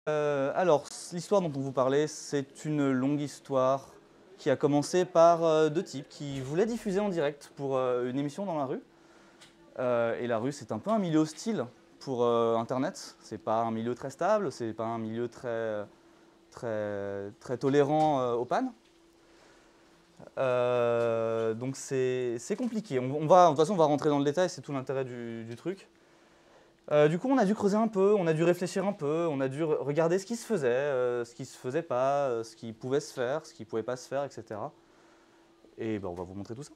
Alors, l'histoire dont on vous parlait, c'est une longue histoire qui a commencé par deux types qui voulaient diffuser en direct pour une émission dans la rue. Et la rue, c'est un peu un milieu hostile pour Internet. C'est pas un milieu très stable, c'est pas un milieu très tolérant aux pannes. Donc c'est compliqué. De toute façon, on va rentrer dans le détail, c'est tout l'intérêt du truc. Du coup, on a dû creuser un peu, on a dû réfléchir un peu, on a dû regarder ce qui se faisait, ce qui se faisait pas, ce qui pouvait se faire, ce qui pouvait pas se faire, etc. Et ben, on va vous montrer tout ça.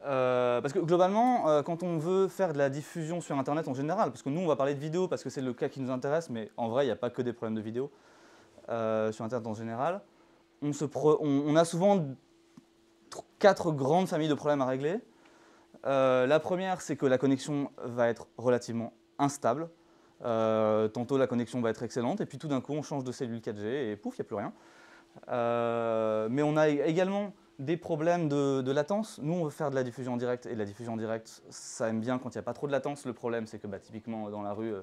Parce que globalement, quand on veut faire de la diffusion sur Internet en général, parce que nous, on va parler de vidéo parce que c'est le cas qui nous intéresse, mais en vrai, il n'y a pas que des problèmes de vidéo sur Internet en général, on a souvent quatre grandes familles de problèmes à régler. La première, c'est que la connexion va être relativement instable. Tantôt, la connexion va être excellente, et puis tout d'un coup, on change de cellule 4G, et pouf, il n'y a plus rien. Mais on a également des problèmes de latence. Nous, on veut faire de la diffusion en direct, et de la diffusion en direct, ça aime bien quand il n'y a pas trop de latence. Le problème, c'est que typiquement, dans la rue,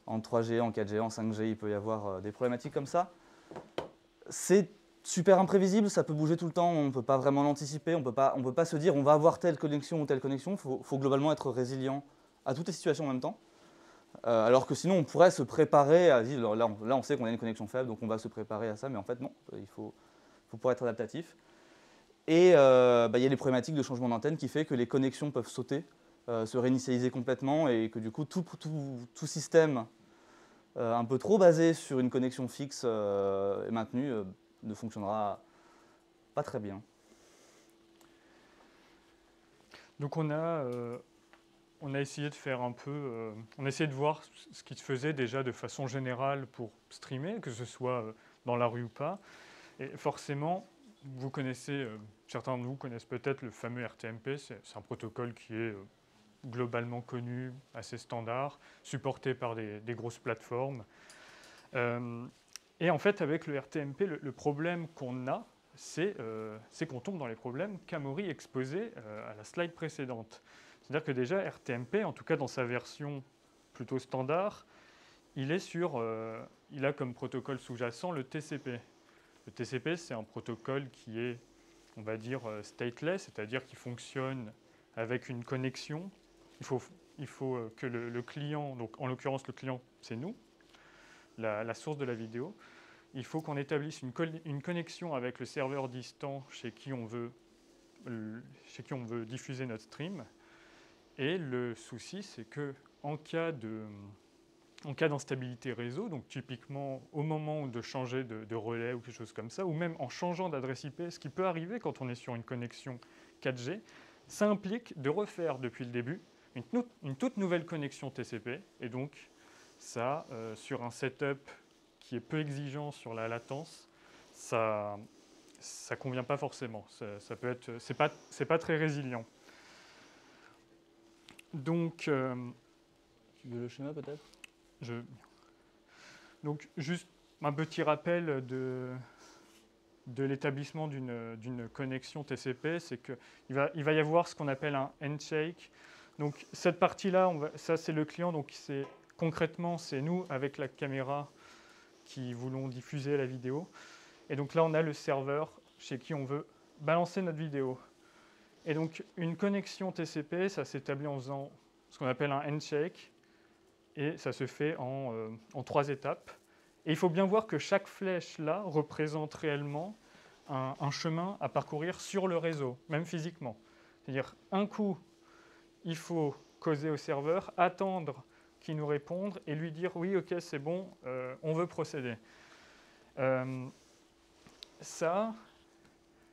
en 3G, en 4G, en 5G, il peut y avoir des problématiques comme ça. C'est super imprévisible, ça peut bouger tout le temps, on ne peut pas vraiment l'anticiper, on peut pas se dire on va avoir telle connexion ou telle connexion, il faut globalement être résilient à toutes les situations en même temps. Alors que sinon on pourrait se préparer à dire, là on sait qu'on a une connexion faible, donc on va se préparer à ça, mais en fait non, il faut pouvoir être adaptatif. Et il y a les problématiques de changement d'antenne qui fait que les connexions peuvent sauter, se réinitialiser complètement, et que du coup tout système un peu trop basé sur une connexion fixe et maintenue ne fonctionnera pas très bien. Donc on a essayé de faire un peu, on a essayé de voir ce qui se faisait déjà de façon générale pour streamer, que ce soit dans la rue ou pas. Et forcément, vous connaissez, certains de vous connaissent peut-être le fameux RTMP, c'est un protocole qui est globalement connu, assez standard, supporté par des grosses plateformes. Et en fait, avec le RTMP, le problème qu'on a, c'est qu'on tombe dans les problèmes qu'Amaury exposait à la slide précédente. C'est-à-dire que déjà, RTMP, en tout cas dans sa version plutôt standard, il a comme protocole sous-jacent le TCP. Le TCP, c'est un protocole qui est, on va dire, stateless, c'est-à-dire qui fonctionne avec une connexion. Il faut que le client, donc en l'occurrence le client, c'est nous, la source de la vidéo. Il faut qu'on établisse une connexion avec le serveur distant chez qui on veut diffuser notre stream. Et le souci, c'est qu'en cas d'instabilité réseau, donc typiquement au moment de changer de relais ou quelque chose comme ça, ou même en changeant d'adresse IP, ce qui peut arriver quand on est sur une connexion 4G, ça implique de refaire depuis le début une toute nouvelle connexion TCP. Et donc, ça, sur un setup qui est peu exigeant sur la latence, ça convient pas forcément. Ça peut être, c'est pas très résilient. Donc, tu veux le schéma peut-être? Donc, juste un petit rappel de l'établissement d'une connexion TCP, c'est qu'il va y avoir ce qu'on appelle un handshake. Donc, cette partie-là, ça c'est le client, donc concrètement, c'est nous avec la caméra qui voulons diffuser la vidéo. Et donc là, on a le serveur chez qui on veut balancer notre vidéo. Et donc, une connexion TCP, ça s'établit en faisant ce qu'on appelle un handshake. Et ça se fait en 3 étapes. Et il faut bien voir que chaque flèche là représente réellement un chemin à parcourir sur le réseau, même physiquement. C'est-à-dire, un coup, il faut causer au serveur, attendre qu'il nous réponde et lui dire « oui, ok, c'est bon, on veut procéder ». Ça,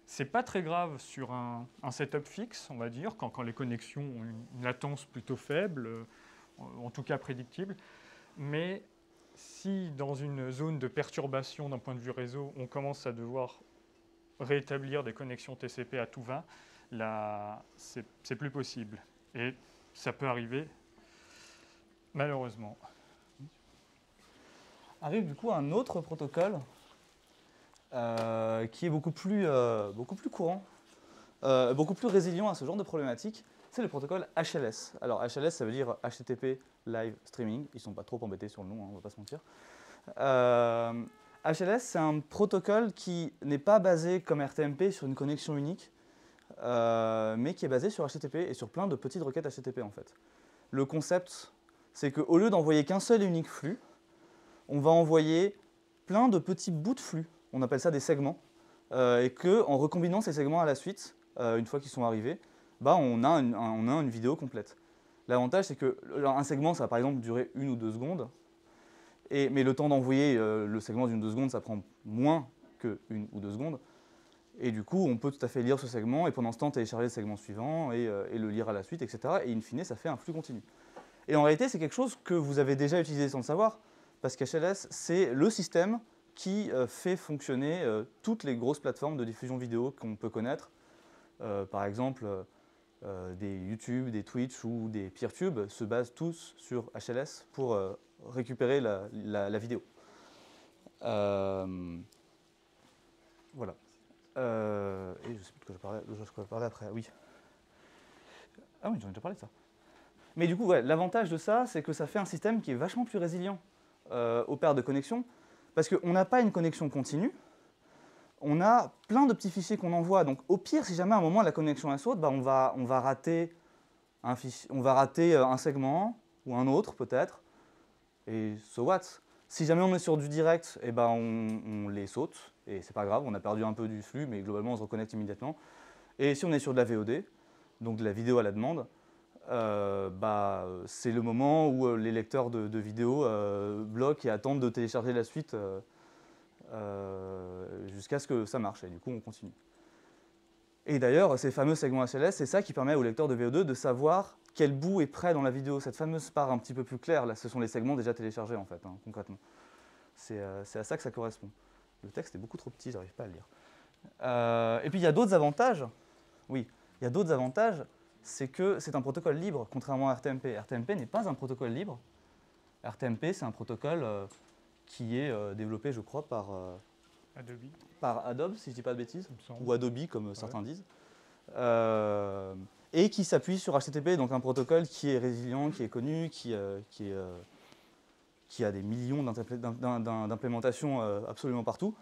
c'est pas très grave sur un setup fixe, on va dire, quand les connexions ont une latence plutôt faible, en tout cas prédictible. Mais si dans une zone de perturbation d'un point de vue réseau, on commence à devoir rétablir des connexions TCP à tout va, là, c'est plus possible. Et ça peut arriver, malheureusement. Arrive du coup un autre protocole qui est beaucoup plus courant, beaucoup plus résilient à ce genre de problématiques. c'est le protocole HLS. Alors HLS, ça veut dire HTTP Live Streaming. Ils ne sont pas trop embêtés sur le nom, hein, on ne va pas se mentir. HLS, c'est un protocole qui n'est pas basé comme RTMP sur une connexion unique, mais qui est basé sur HTTP et sur plein de petites requêtes HTTP en fait. Le concept, c'est qu'au lieu d'envoyer qu'un seul et unique flux, on va envoyer plein de petits bouts de flux. On appelle ça des segments. Et qu'en recombinant ces segments à la suite, une fois qu'ils sont arrivés, on a une vidéo complète. L'avantage, c'est qu'un segment, ça va par exemple durer 1 ou 2 secondes. Mais le temps d'envoyer le segment d'une 2 secondes, ça prend moins que 1 ou 2 secondes. Et du coup, on peut tout à fait lire ce segment et pendant ce temps, télécharger le segment suivant et le lire à la suite, etc. Et in fine, ça fait un flux continu. Et en réalité, c'est quelque chose que vous avez déjà utilisé sans le savoir, parce qu'HLS, c'est le système qui fait fonctionner toutes les grosses plateformes de diffusion vidéo qu'on peut connaître. Par exemple, des YouTube, des Twitch ou des PeerTube se basent tous sur HLS pour récupérer la vidéo. Voilà. Et je sais plus de quoi je parlais après. Oui. Ah oui, j'en ai déjà parlé de ça. Mais du coup, ouais, l'avantage de ça, c'est que ça fait un système qui est vachement plus résilient aux pertes de connexion, parce qu'on n'a pas une connexion continue, on a plein de petits fichiers qu'on envoie. Donc au pire, si jamais à un moment la connexion elle saute, on va rater un segment ou un autre peut-être, et so what. Si jamais on est sur du direct, on les saute, et c'est pas grave, on a perdu un peu du flux, mais globalement on se reconnecte immédiatement. Et si on est sur de la VOD, donc de la vidéo à la demande, c'est le moment où les lecteurs de vidéos bloquent et attendent de télécharger la suite jusqu'à ce que ça marche, et du coup on continue. Et d'ailleurs, ces fameux segments HLS, c'est ça qui permet aux lecteurs de VO2 de savoir quel bout est prêt dans la vidéo. Cette fameuse part un petit peu plus claire, là, ce sont les segments déjà téléchargés en fait, hein, concrètement. C'est à ça que ça correspond. Le texte est beaucoup trop petit, j'arrive pas à le lire. Et puis il y a d'autres avantages. Oui, il y a d'autres avantages, c'est que c'est un protocole libre, contrairement à RTMP. RTMP n'est pas un protocole libre. RTMP, c'est un protocole qui est développé, je crois, par Adobe, si je ne dis pas de bêtises, ou Adobe, comme certains disent, et qui s'appuie sur HTTP, donc un protocole qui est résilient, qui est connu, qui a des millions d'implémentations absolument partout.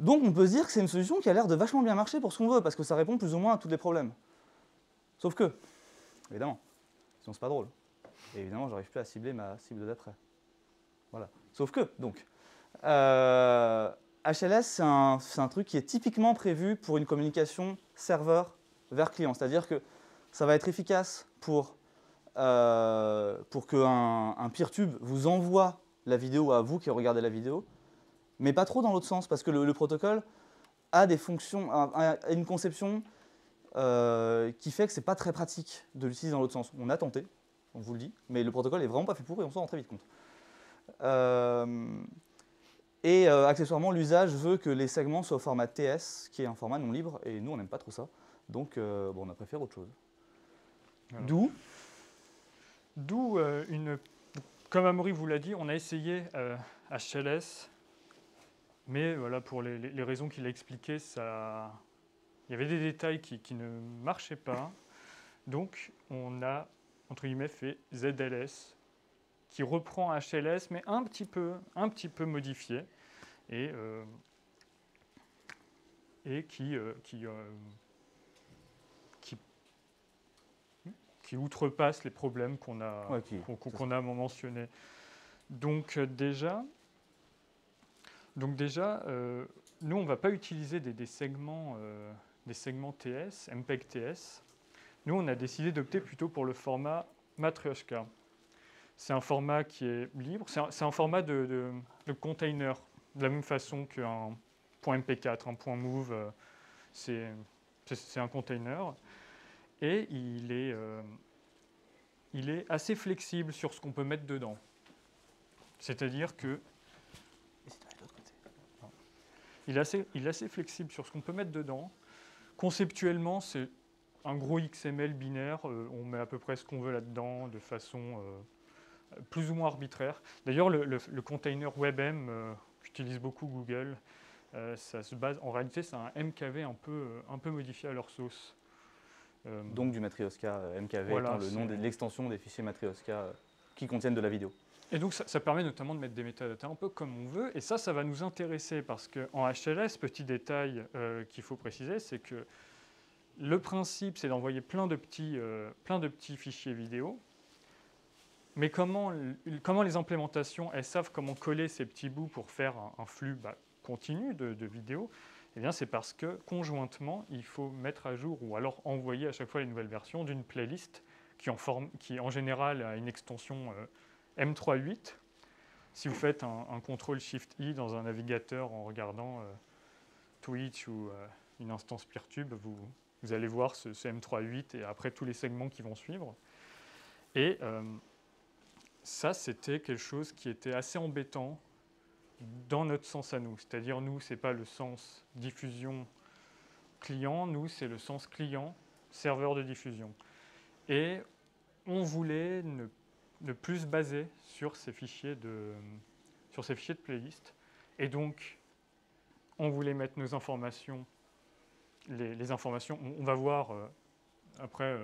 Donc on peut se dire que c'est une solution qui a l'air de vachement bien marcher pour ce qu'on veut, parce que ça répond plus ou moins à tous les problèmes. Sauf que, évidemment, sinon c'est pas drôle. Et évidemment, j'arrive plus à cibler ma cible d'après. Voilà. Sauf que, donc, HLS, c'est un truc qui est typiquement prévu pour une communication serveur vers client. C'est-à-dire que ça va être efficace pour qu'un PeerTube vous envoie la vidéo à vous qui regardez la vidéo, mais pas trop dans l'autre sens, parce que le protocole a des fonctions, a une conception qui fait que c'est pas très pratique de l'utiliser dans l'autre sens. On a tenté, on vous le dit, mais le protocole est vraiment pas fait pour et on s'en rend très vite compte. Accessoirement, l'usage veut que les segments soient au format TS, qui est un format non libre, et nous, on n'aime pas trop ça. Donc, on a préféré autre chose. Voilà. D'où comme Amaury vous l'a dit, on a essayé HLS, mais voilà, pour les raisons qu'il a expliquées, il y avait des détails qui ne marchaient pas. Donc, on a, entre guillemets, fait ZLS, qui reprend HLS, mais un petit peu modifié, et qui outrepasse les problèmes qu'on a mentionnés. Donc déjà, nous, on ne va pas utiliser des segments TS, MPEG TS. Nous, on a décidé d'opter plutôt pour le format Matryoshka. C'est un format qui est libre, c'est un format de container, de la même façon qu'un .mp4, un .move, c'est un container. Et il est assez flexible sur ce qu'on peut mettre dedans. C'est-à-dire que il est assez flexible sur ce qu'on peut mettre dedans. Conceptuellement, c'est un gros XML binaire. On met à peu près ce qu'on veut là-dedans de façon plus ou moins arbitraire. D'ailleurs, le container WebM qu'utilise beaucoup Google, ça se base, en réalité, c'est un MKV un peu modifié à leur sauce. Donc du Matryoshka MKV Voilà, étant le nom de l'extension des fichiers Matryoshka qui contiennent de la vidéo. Et donc ça permet notamment de mettre des métadatas un peu comme on veut, et ça va nous intéresser parce qu'en HLS, petit détail qu'il faut préciser, c'est que le principe c'est d'envoyer plein de petits fichiers vidéo, mais comment les implémentations, elles savent comment coller ces petits bouts pour faire un flux continu de vidéos. Eh bien, c'est parce que conjointement, il faut mettre à jour ou alors envoyer à chaque fois les nouvelles versions d'une playlist qui en général a une extension M3.8. Si vous faites un CTRL-SHIFT-I dans un navigateur en regardant Twitch ou une instance Peertube, vous allez voir ce M3.8 et après tous les segments qui vont suivre. Et ça, c'était quelque chose qui était assez embêtant dans notre sens à nous. C'est-à-dire, nous, ce n'est pas le sens diffusion client, nous, c'est le sens client, serveur de diffusion. Et on voulait ne plus se baser sur ces fichiers de playlist. Et donc, on voulait mettre nos informations, les informations, on va voir après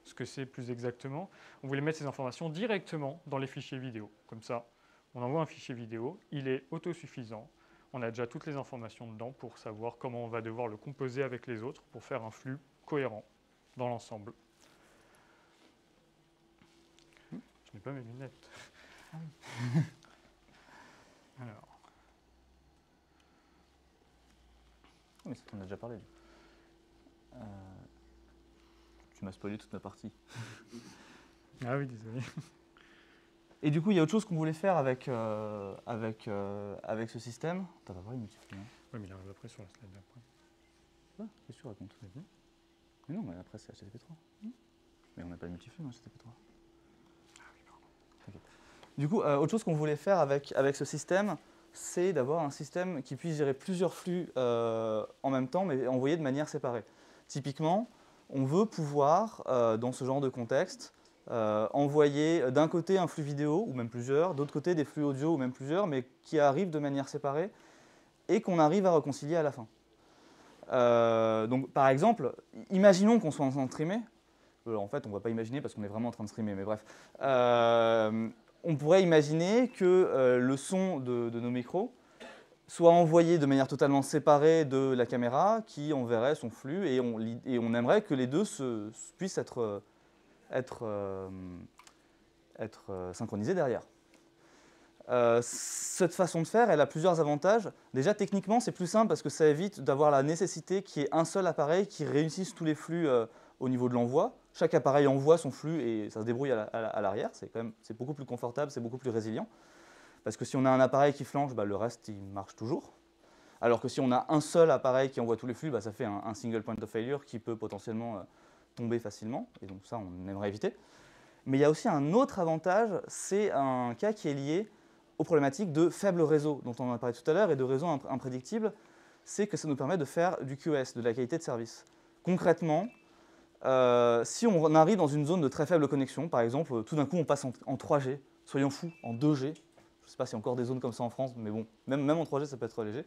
ce que c'est plus exactement. On voulait mettre ces informations directement dans les fichiers vidéo. Comme ça, on envoie un fichier vidéo, il est autosuffisant. On a déjà toutes les informations dedans pour savoir comment on va devoir le composer avec les autres pour faire un flux cohérent dans l'ensemble. Je n'ai pas mes lunettes. Alors. Oui, ça t'en a déjà parlé. Tu m'as spoilé toute ma partie. Ah oui, désolé. Et du coup, il y a autre chose qu'on voulait faire avec ce système. T'as pas parlé de multiflux, hein? Oui, mais il arrive après sur la slide d'après. Ouais, qu'est-ce que tu racontes? Mais non, mais après c'est HTTP3. Mais on n'a pas de multiflux dans HTTP3. Ah oui, pardon. Okay. Du coup, autre chose qu'on voulait faire avec ce système, c'est d'avoir un système qui puisse gérer plusieurs flux en même temps, mais envoyés de manière séparée. Typiquement, on veut pouvoir, dans ce genre de contexte, envoyer d'un côté un flux vidéo, ou même plusieurs, d'autre côté des flux audio, ou même plusieurs, mais qui arrivent de manière séparée, et qu'on arrive à réconcilier à la fin. Donc, par exemple, imaginons qu'on soit en train de streamer. En fait, on ne va pas imaginer parce qu'on est vraiment en train de streamer, mais bref. On pourrait imaginer que le son de nos micros soit envoyé de manière totalement séparée de la caméra qui enverrait son flux et on aimerait que les deux puissent être synchronisés derrière. Cette façon de faire, elle a plusieurs avantages. Déjà, techniquement, c'est plus simple parce que ça évite d'avoir la nécessité qu'il y ait un seul appareil qui réussisse tous les flux au niveau de l'envoi. Chaque appareil envoie son flux et ça se débrouille à l'arrière. C'est beaucoup plus confortable, c'est beaucoup plus résilient. Parce que si on a un appareil qui flanche, le reste, il marche toujours. Alors que si on a un seul appareil qui envoie tous les flux, ça fait un single point of failure qui peut potentiellement tomber facilement. Et donc ça, on aimerait éviter. Mais il y a aussi un autre avantage, c'est un cas qui est lié aux problématiques de faible réseau, dont on a parlé tout à l'heure, et de réseau imprédictible, c'est que ça nous permet de faire du QoS, de la qualité de service. Concrètement, si on arrive dans une zone de très faible connexion, par exemple, tout d'un coup on passe en 3G, soyons fous, en 2G, je ne sais pas s'il y a encore des zones comme ça en France, mais bon, même en 3G ça peut être léger,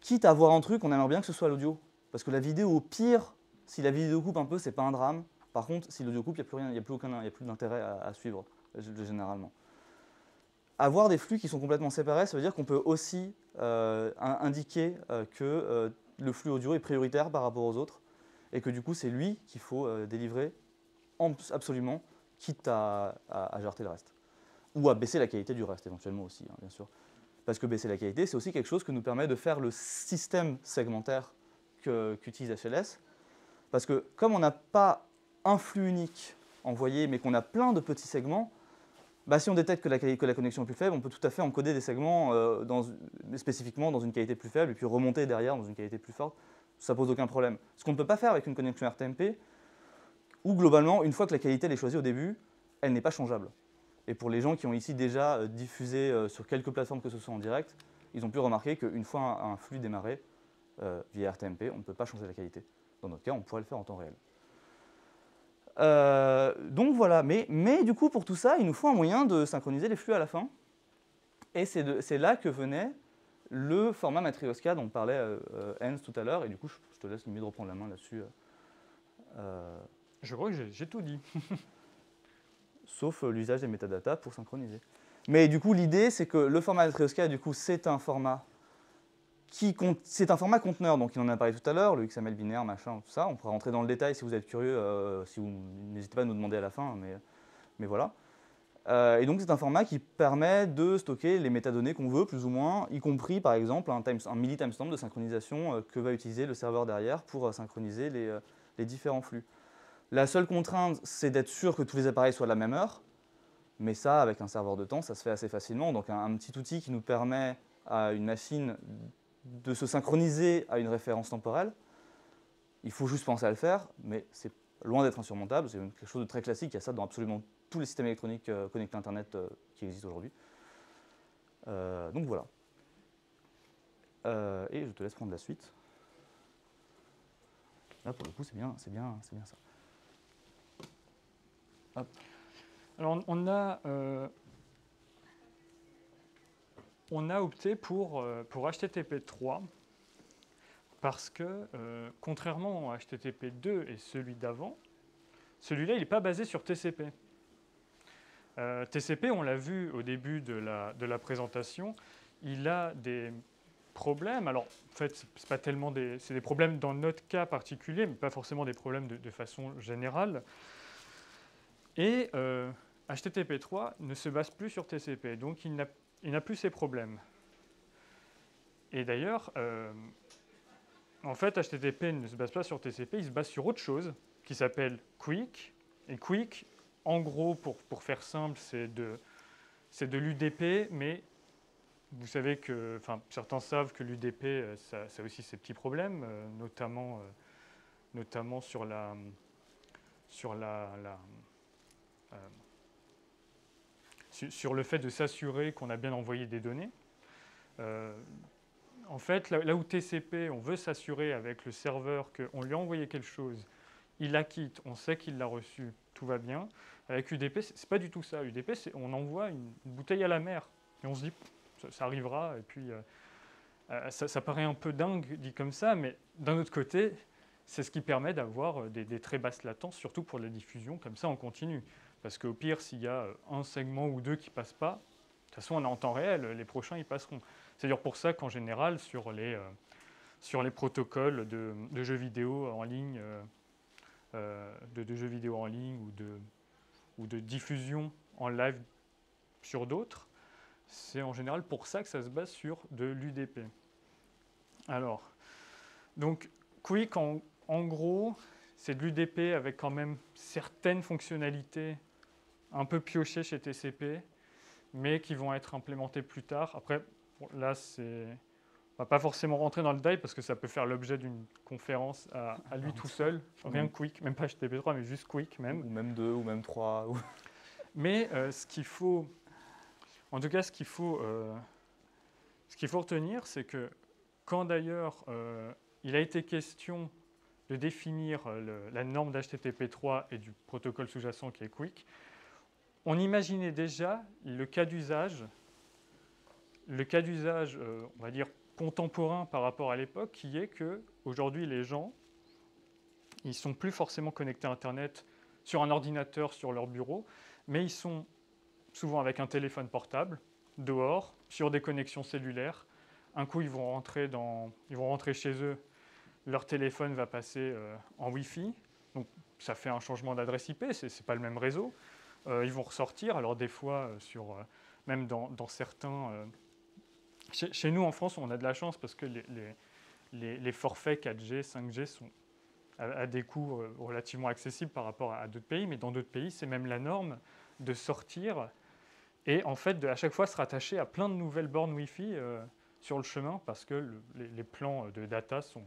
quitte à avoir un truc, on aimerait bien que ce soit l'audio. Parce que la vidéo, au pire, si la vidéo coupe un peu, c'est pas un drame. Par contre, si l'audio coupe, il n'y a plus d'intérêt à suivre, généralement. Avoir des flux qui sont complètement séparés, ça veut dire qu'on peut aussi indiquer que le flux audio est prioritaire par rapport aux autres et que du coup, c'est lui qu'il faut délivrer absolument, quitte à jarter le reste. Ou à baisser la qualité du reste, éventuellement aussi, hein, bien sûr. Parce que baisser la qualité, c'est aussi quelque chose que nous permet de faire le système segmentaire qu'utilise HLS. Parce que comme on n'a pas un flux unique envoyé, mais qu'on a plein de petits segments, si on détecte que la connexion est plus faible, on peut tout à fait encoder des segments spécifiquement dans une qualité plus faible et puis remonter derrière dans une qualité plus forte. Ça ne pose aucun problème. Ce qu'on ne peut pas faire avec une connexion RTMP, où globalement, une fois que la qualité elle est choisie au début, elle n'est pas changeable. Et pour les gens qui ont ici déjà diffusé sur quelques plateformes que ce soit en direct, ils ont pu remarquer qu'une fois un flux démarré via RTMP, on ne peut pas changer la qualité. Dans notre cas, on pourrait le faire en temps réel. Donc voilà, mais du coup, pour tout ça, il nous faut un moyen de synchroniser les flux à la fin. Et c'est là que venait le format Matryoshka dont parlait Hans tout à l'heure, et du coup, je te laisse limite reprendre la main là-dessus. Je crois que j'ai tout dit. Sauf l'usage des métadatas pour synchroniser. Mais du coup, l'idée, c'est que le format Matryoshka, du coup, c'est un format conteneur, donc il en a parlé tout à l'heure, le XML binaire, machin, tout ça. On pourra rentrer dans le détail si vous êtes curieux, n'hésitez pas à nous demander à la fin, mais voilà. Et donc c'est un format qui permet de stocker les métadonnées qu'on veut, plus ou moins, y compris par exemple un milli-timestamp de synchronisation que va utiliser le serveur derrière pour synchroniser les différents flux. La seule contrainte, c'est d'être sûr que tous les appareils soient à la même heure, mais ça, avec un serveur de temps, ça se fait assez facilement. Donc un petit outil qui nous permet à une machine de se synchroniser à une référence temporelle. Il faut juste penser à le faire, mais c'est loin d'être insurmontable. C'est quelque chose de très classique. Il y a ça dans absolument tous les systèmes électroniques connectés à Internet qui existent aujourd'hui. Donc voilà. Et je te laisse prendre la suite. Là, pour le coup, c'est bien ça. Hop. Alors, on a opté pour HTTP3 parce que, contrairement à HTTP2 et celui d'avant, celui-là, il n'est pas basé sur TCP. TCP, on l'a vu au début de la présentation, il a des problèmes. Alors, en fait, c'est pas tellement c'est des problèmes dans notre cas particulier, mais pas forcément des problèmes de façon générale. Et HTTP3 ne se base plus sur TCP, donc il n'a plus ces problèmes. Et d'ailleurs, en fait, HTTP ne se base pas sur TCP, il se base sur autre chose qui s'appelle QUIC. Et QUIC, en gros, pour faire simple, c'est de l'UDP, mais vous savez que, certains savent que l'UDP, ça a aussi ses petits problèmes, notamment sur le fait de s'assurer qu'on a bien envoyé des données. En fait, là où TCP, on veut s'assurer avec le serveur qu'on lui a envoyé quelque chose, il la quitte, on sait qu'il l'a reçu, tout va bien. Avec UDP, c'est pas du tout ça. UDP, on envoie une bouteille à la mer et on se dit ça arrivera. Et puis ça paraît un peu dingue dit comme ça, mais d'un autre côté, c'est ce qui permet d'avoir des très basses latences, surtout pour la diffusion comme ça en continu. Parce qu'au pire, s'il y a un segment ou deux qui ne passent pas, de toute façon, on est en temps réel, les prochains, ils passeront. C'est d'ailleurs pour ça qu'en général, sur les protocoles de jeux vidéo en ligne, de jeux vidéo en ligne ou de diffusion en live sur d'autres, c'est en général pour ça que ça se base sur de l'UDP. Alors, donc, QUIC, en gros, c'est de l'UDP avec quand même certaines fonctionnalités un peu piochées chez TCP, mais qui vont être implémentées plus tard. Après, là, on ne va pas forcément rentrer dans le détail parce que ça peut faire l'objet d'une conférence à lui tout seul. Rien que QUIC, même pas HTTP3, mais juste QUIC même. Ou même 2, ou même 3. Mais ce qu'il faut retenir, c'est que quand d'ailleurs il a été question de définir la norme d'HTTP3 et du protocole sous-jacent qui est QUIC, on imaginait déjà le cas d'usage, on va dire, contemporain par rapport à l'époque, qui est qu'aujourd'hui, les gens, ils ne sont plus forcément connectés à Internet sur un ordinateur, sur leur bureau, mais ils sont souvent avec un téléphone portable, dehors, sur des connexions cellulaires. Un coup, ils vont rentrer chez eux, leur téléphone va passer en Wi-Fi, donc ça fait un changement d'adresse IP, ce n'est pas le même réseau. Ils vont ressortir, alors des fois, même dans certains... Chez nous, en France, on a de la chance parce que les forfaits 4G, 5G sont à des coûts relativement accessibles par rapport à d'autres pays, mais dans d'autres pays, c'est même la norme de sortir et en fait, à chaque fois, se rattacher à plein de nouvelles bornes Wi-Fi sur le chemin parce que les plans de data sont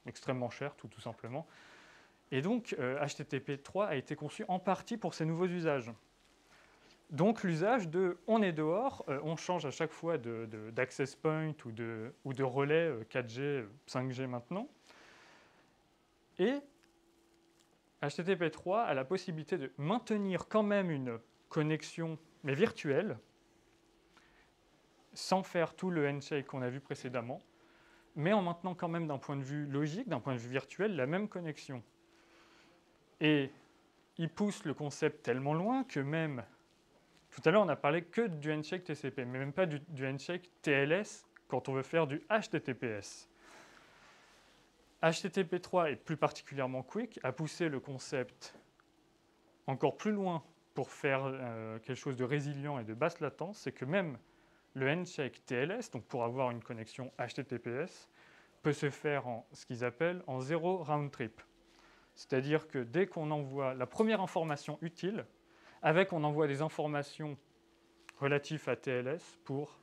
extrêmement chers, tout simplement. Et donc, HTTP3 a été conçu en partie pour ces nouveaux usages. Donc, l'usage de « on est dehors », on change à chaque fois d'access point ou de relais 4G, 5G maintenant. Et HTTP3 a la possibilité de maintenir quand même une connexion, mais virtuelle, sans faire tout le handshake qu'on a vu précédemment, mais en maintenant quand même d'un point de vue logique, d'un point de vue virtuel, la même connexion. Et il pousse le concept tellement loin que même, tout à l'heure on a parlé que du handshake TCP, mais même pas du handshake TLS quand on veut faire du HTTPS. HTTP3 et plus particulièrement Quick a poussé le concept encore plus loin pour faire quelque chose de résilient et de basse latence, c'est que même le handshake TLS, donc pour avoir une connexion HTTPS, peut se faire en ce qu'ils appellent en zéro round trip. C'est-à-dire que dès qu'on envoie la première information utile, on envoie des informations relatives à TLS pour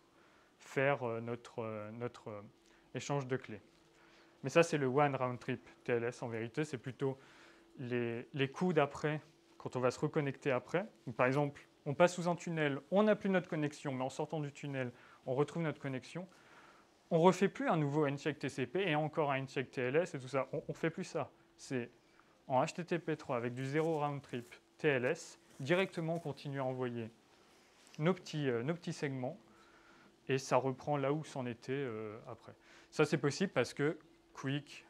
faire notre échange de clés. Mais ça, c'est le one round trip TLS en vérité. C'est plutôt les coups d'après, quand on va se reconnecter après. Donc, par exemple, on passe sous un tunnel, on n'a plus notre connexion, mais en sortant du tunnel, on retrouve notre connexion. On ne refait plus un nouveau handshake TCP et encore un handshake TLS et tout ça. On ne fait plus ça. C'est en HTTP3 avec du zéro round trip TLS, directement on continue à envoyer nos petits segments et ça reprend là où c'en était après. Ça, c'est possible parce que Quick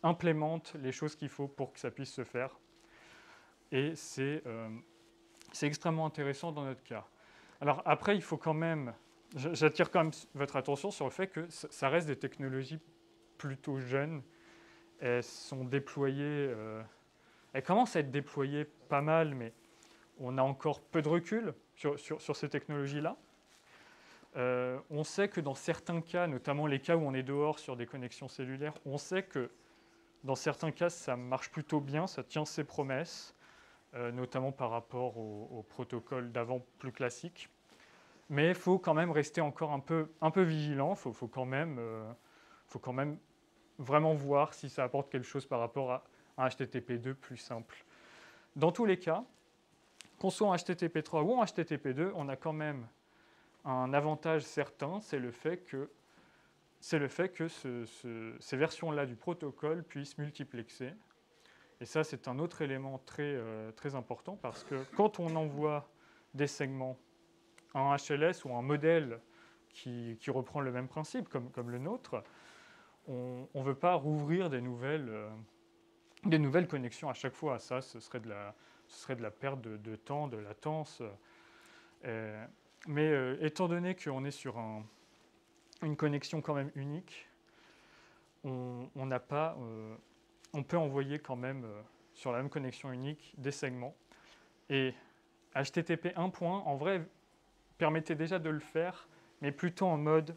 implémente les choses qu'il faut pour que ça puisse se faire. Et c'est extrêmement intéressant dans notre cas. Alors après, il faut quand même, j'attire quand même votre attention sur le fait que ça reste des technologies plutôt jeunes. Elles sont déployées, elles commencent à être déployées pas mal, mais on a encore peu de recul sur ces technologies-là. On sait que dans certains cas, notamment les cas où on est dehors sur des connexions cellulaires, on sait que dans certains cas, ça marche plutôt bien, ça tient ses promesses, notamment par rapport au protocole d'avant plus classique. Mais il faut quand même rester encore un peu vigilant, il faut quand même vraiment voir si ça apporte quelque chose par rapport à un HTTP2 plus simple. Dans tous les cas, qu'on soit en HTTP3 ou en HTTP2, on a quand même un avantage certain, c'est le fait que ces versions-là du protocole puissent multiplexer. Et ça, c'est un autre élément très important parce que quand on envoie des segments à un HLS ou un modèle qui reprend le même principe comme le nôtre, on ne veut pas rouvrir des nouvelles connexions à chaque fois. Ça, ce serait de la perte de temps, de latence. Mais étant donné qu'on est sur une connexion quand même unique, on peut envoyer quand même sur la même connexion unique des segments. Et HTTP 1.1, en vrai, permettait déjà de le faire, mais plutôt en mode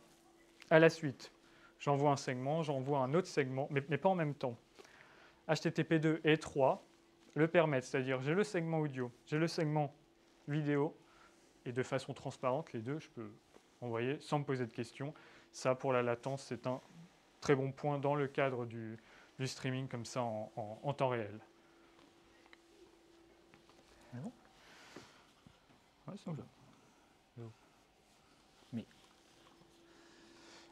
à la suite. J'envoie un segment, j'envoie un autre segment, mais pas en même temps. HTTP 2 et 3 le permettent, c'est-à-dire j'ai le segment audio, j'ai le segment vidéo, et de façon transparente, les deux, je peux envoyer sans me poser de questions. Ça, pour la latence, c'est un très bon point dans le cadre du streaming comme ça en temps réel. Bon. Ouais, c'est bon. Oui.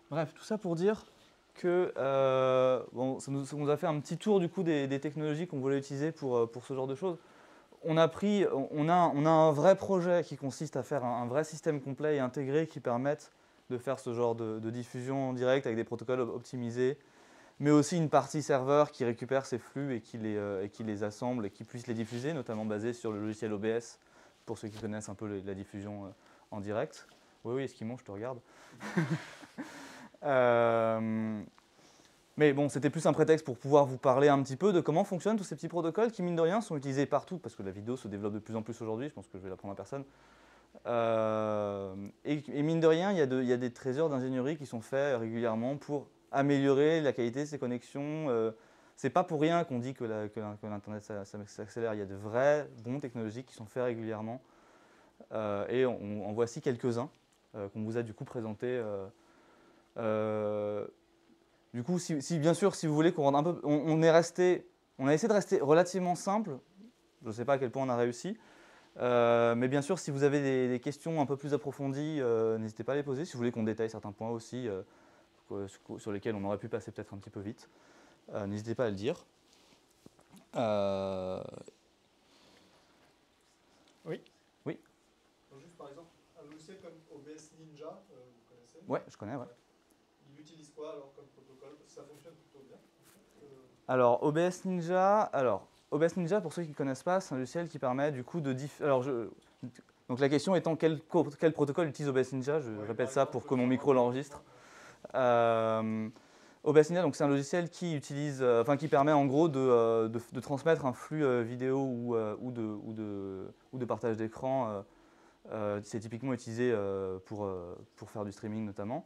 Bref, tout ça pour dire que ça nous a fait un petit tour du coup des technologies qu'on voulait utiliser pour ce genre de choses. On a un vrai projet qui consiste à faire un vrai système complet et intégré qui permette de faire ce genre de diffusion en direct avec des protocoles optimisés, mais aussi une partie serveur qui récupère ces flux et qui les assemble et qui puisse les diffuser, notamment basé sur le logiciel OBS, pour ceux qui connaissent un peu la diffusion en direct. Oui, Esquimon, je te regarde. Mais bon, c'était plus un prétexte pour pouvoir vous parler un petit peu de comment fonctionnent tous ces petits protocoles qui, mine de rien, sont utilisés partout, parce que la vidéo se développe de plus en plus aujourd'hui, je pense que je vais l'apprendre à personne. Et mine de rien, il y a des trésors d'ingénierie qui sont faits régulièrement pour améliorer la qualité de ces connexions. C'est pas pour rien qu'on dit que l'Internet s'accélère, il y a de vrais bons technologies qui sont faits régulièrement. Et en voici quelques-uns qu'on vous a du coup présentés. Du coup, bien sûr, si vous voulez qu'on rende un peu, on a essayé de rester relativement simple. Je ne sais pas à quel point on a réussi, mais bien sûr, si vous avez des questions un peu plus approfondies, n'hésitez pas à les poser. Si vous voulez qu'on détaille certains points aussi, sur lesquels on aurait pu passer peut-être un petit peu vite, n'hésitez pas à le dire. Oui. Juste par exemple, un logiciel comme OBS Ninja, vous connaissez Ouais, je connais, ouais. Il utilise quoi alors comme protocole? Parce que ça fonctionne plutôt bien. Alors, OBS Ninja, pour ceux qui ne connaissent pas, c'est un logiciel qui permet du coup de donc la question étant quel protocole utilise OBS Ninja, je répète ça pour que mon micro l'enregistre. OBS Ninja, donc c'est un logiciel qui utilise, qui permet en gros de transmettre un flux vidéo ou de partage d'écran. C'est typiquement utilisé pour faire du streaming notamment.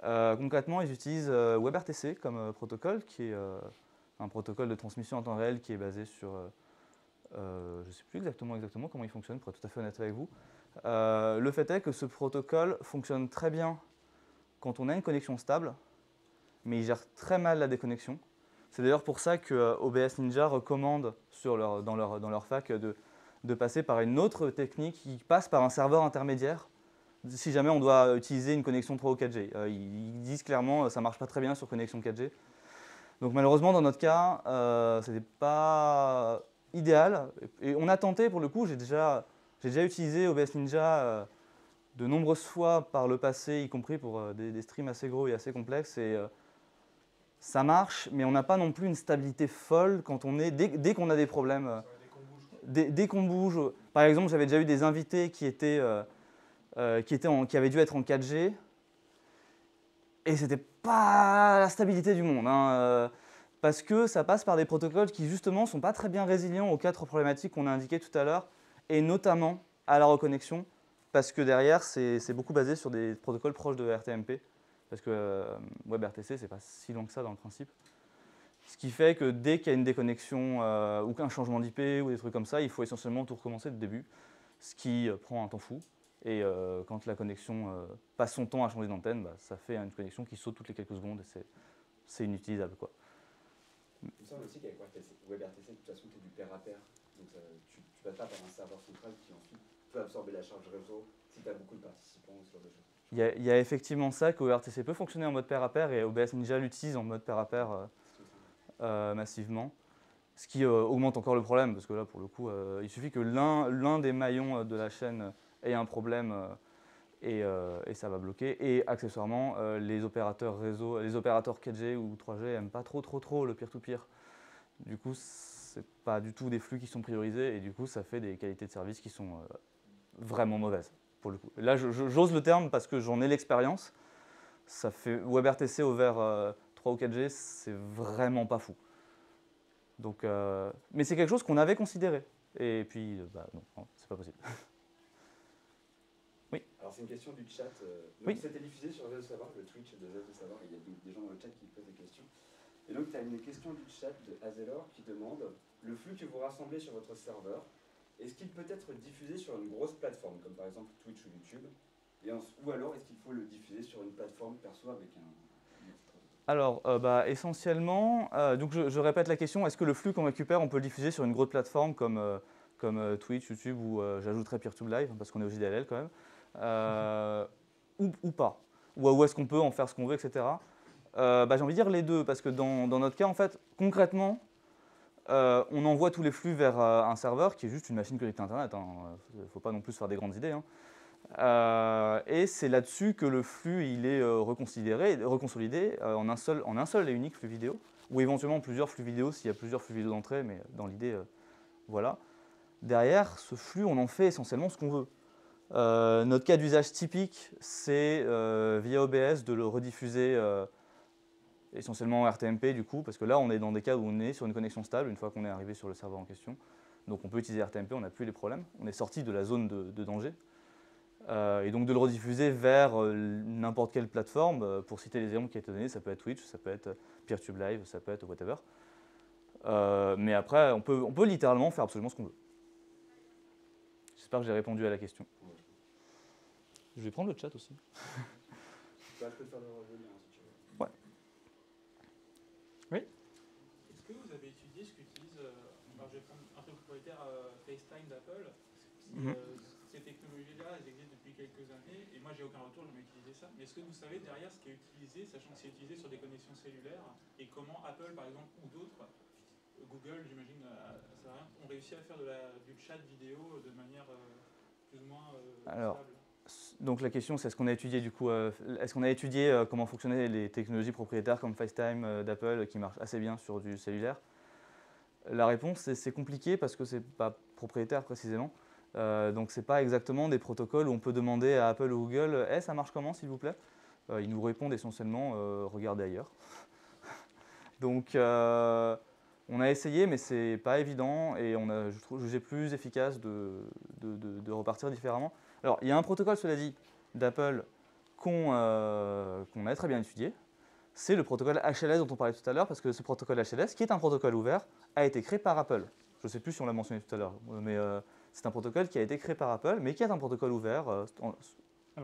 Concrètement, ils utilisent WebRTC comme protocole, qui est un protocole de transmission en temps réel qui est basé sur, je ne sais plus exactement comment il fonctionne, pour être tout à fait honnête avec vous. Le fait est que ce protocole fonctionne très bien quand on a une connexion stable, mais il gère très mal la déconnexion. C'est d'ailleurs pour ça que OBS Ninja recommande dans leur fac de passer par une autre technique qui passe par un serveur intermédiaire si jamais on doit utiliser une connexion 3 ou 4G. Ils disent clairement que ça ne marche pas très bien sur connexion 4G. Donc malheureusement, dans notre cas, ce n'était pas idéal. Et on a tenté, pour le coup, j'ai déjà utilisé OBS Ninja de nombreuses fois par le passé, y compris pour des streams assez gros et assez complexes. Et ça marche, mais on n'a pas non plus une stabilité folle quand on est, dès qu'on a des problèmes. Dès qu'on bouge. Par exemple, j'avais déjà eu des invités qui avaient dû être en 4G. Et c'était pas la stabilité du monde, hein, parce que ça passe par des protocoles qui justement sont pas très bien résilients aux 4 problématiques qu'on a indiquées tout à l'heure, et notamment à la reconnexion, parce que derrière c'est beaucoup basé sur des protocoles proches de RTMP, parce que WebRTC c'est pas si long que ça dans le principe. Ce qui fait que dès qu'il y a une déconnexion ou qu'un changement d'IP ou des trucs comme ça, il faut essentiellement tout recommencer de début, ce qui prend un temps fou. Et quand la connexion passe son temps à changer d'antenne, ça fait une connexion qui saute toutes les quelques secondes et c'est inutilisable, quoi. Il me semble aussi qu'avec WebRTC, de toute façon, tu es du pair à pair. Donc tu ne passes pas par un serveur central qui ensuite peut absorber la charge réseau si tu as beaucoup de participants ou ce genre de choses. Il y a effectivement ça, que WebRTC peut fonctionner en mode pair à pair et OBS Ninja l'utilise en mode pair à pair massivement. Ce qui augmente encore le problème, parce que là, pour le coup, il suffit que l'un des maillons de la chaîne ait un problème et ça va bloquer. Et accessoirement, les opérateurs réseau, les opérateurs 4G ou 3G n'aiment pas trop le peer-to-peer. Du coup, ce n'est pas du tout des flux qui sont priorisés et du coup, ça fait des qualités de service qui sont vraiment mauvaises, pour le coup. Là, j'ose le terme parce que j'en ai l'expérience. Ça fait WebRTC over 3 ou 4G, c'est vraiment pas fou. Donc, mais c'est quelque chose qu'on avait considéré. Et puis, non, c'est pas possible. Oui. Alors, c'est une question du chat. Oui. C'était diffusé sur Zèle de Savoir, le Twitch de Zèle de Savoir. Il y a des gens dans le chat qui posent des questions. Et donc, tu as une question du chat de Azelor qui demande le flux que vous rassemblez sur votre serveur, est-ce qu'il peut être diffusé sur une grosse plateforme, comme par exemple Twitch ou YouTube, ou alors est-ce qu'il faut le diffuser sur une plateforme perso avec un Alors, essentiellement, donc je répète la question, est-ce que le flux qu'on récupère, on peut le diffuser sur une grosse plateforme comme Twitch, YouTube ou j'ajouterais PeerTube Live, parce qu'on est au JDLL quand même, ou pas? Ou est-ce qu'on peut en faire ce qu'on veut, etc. J'ai envie de dire les deux, parce que dans notre cas, en fait, concrètement, on envoie tous les flux vers un serveur qui est juste une machine connectée à Internet. Il ne faut pas non plus se faire des grandes idées. Et c'est là-dessus que le flux il est reconsolidé en un seul et unique flux vidéo, ou éventuellement plusieurs flux vidéo s'il y a plusieurs flux vidéo d'entrée, mais dans l'idée, voilà. Derrière, ce flux, on en fait essentiellement ce qu'on veut. Notre cas d'usage typique, c'est via OBS de le rediffuser essentiellement en RTMP du coup, parce que là, on est dans des cas où on est sur une connexion stable une fois qu'on est arrivé sur le serveur en question. Donc on peut utiliser RTMP, on n'a plus les problèmes. On est sorti de la zone de danger. Et donc de le rediffuser vers n'importe quelle plateforme. Pour citer les exemples qui ont été donnés, ça peut être Twitch, ça peut être PeerTube Live, ça peut être whatever. Mais après, on peut littéralement faire absolument ce qu'on veut. J'espère que j'ai répondu à la question. Je vais prendre le chat aussi. Je peux faire le revenir si tu veux. Ouais. Oui. Est-ce que vous avez étudié ce qu'utilise, alors je vais prendre un truc propriétaire, FaceTime d'Apple? Ces technologies-là, elles existent depuis quelques années, et moi j'ai aucun retour, je vais utiliser ça. Mais est-ce que vous savez derrière ce qui est utilisé, sachant que c'est utilisé sur des connexions cellulaires, et comment Apple par exemple, ou d'autres, Google j'imagine, ont réussi à faire du chat vidéo de manière plus ou moins stable? Donc la question, c'est est-ce qu'on a étudié du coup, est-ce qu'on a étudié comment fonctionnaient les technologies propriétaires comme FaceTime d'Apple qui marchent assez bien sur du cellulaire? La réponse, c'est compliqué parce que c'est pas propriétaire précisément. Donc c'est pas exactement des protocoles où on peut demander à Apple ou Google, ça marche comment s'il vous plaît? Ils nous répondent essentiellement, regardez ailleurs. Donc on a essayé, mais c'est pas évident et on a jugé plus efficace de repartir différemment. Alors, il y a un protocole, cela dit, d'Apple qu'on a très bien étudié. C'est le protocole HLS dont on parlait tout à l'heure, parce que ce protocole HLS, qui est un protocole ouvert, a été créé par Apple. Je ne sais plus si on l'a mentionné tout à l'heure, mais c'est un protocole qui a été créé par Apple, mais qui est un protocole ouvert en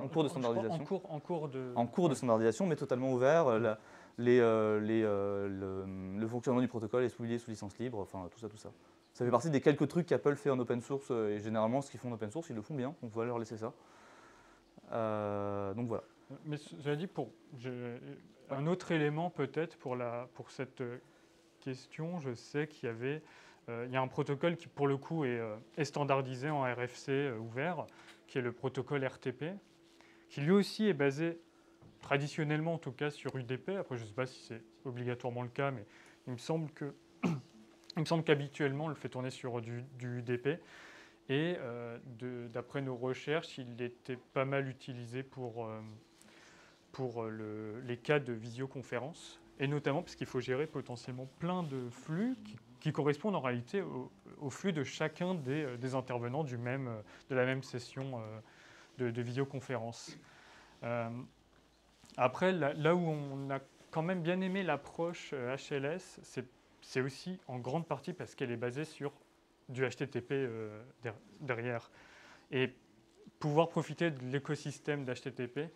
cours de standardisation. En cours de standardisation, mais totalement ouvert. Le fonctionnement du protocole est publié sous licence libre, enfin tout ça. Ça fait partie des quelques trucs qu'Apple fait en open source, et généralement ce qu'ils font en open source, ils le font bien, donc on va leur laisser ça. Donc voilà. Mais j'avais dit un autre élément peut-être pour cette question, je sais qu'il y a un protocole qui pour le coup est standardisé en RFC ouvert, qui est le protocole RTP, qui lui aussi est basé traditionnellement en tout cas sur UDP. Après je ne sais pas si c'est obligatoirement le cas, mais il me semble qu'habituellement on le fait tourner sur du UDP. Et d'après nos recherches, il était pas mal utilisé pour les cas de visioconférence, et notamment parce qu'il faut gérer potentiellement plein de flux qui correspondent en réalité au flux de chacun des intervenants de la même session de visioconférence. Après, là où on a quand même bien aimé l'approche HLS, c'est aussi en grande partie parce qu'elle est basée sur du HTTP derrière. Et pouvoir profiter de l'écosystème d'HTTP,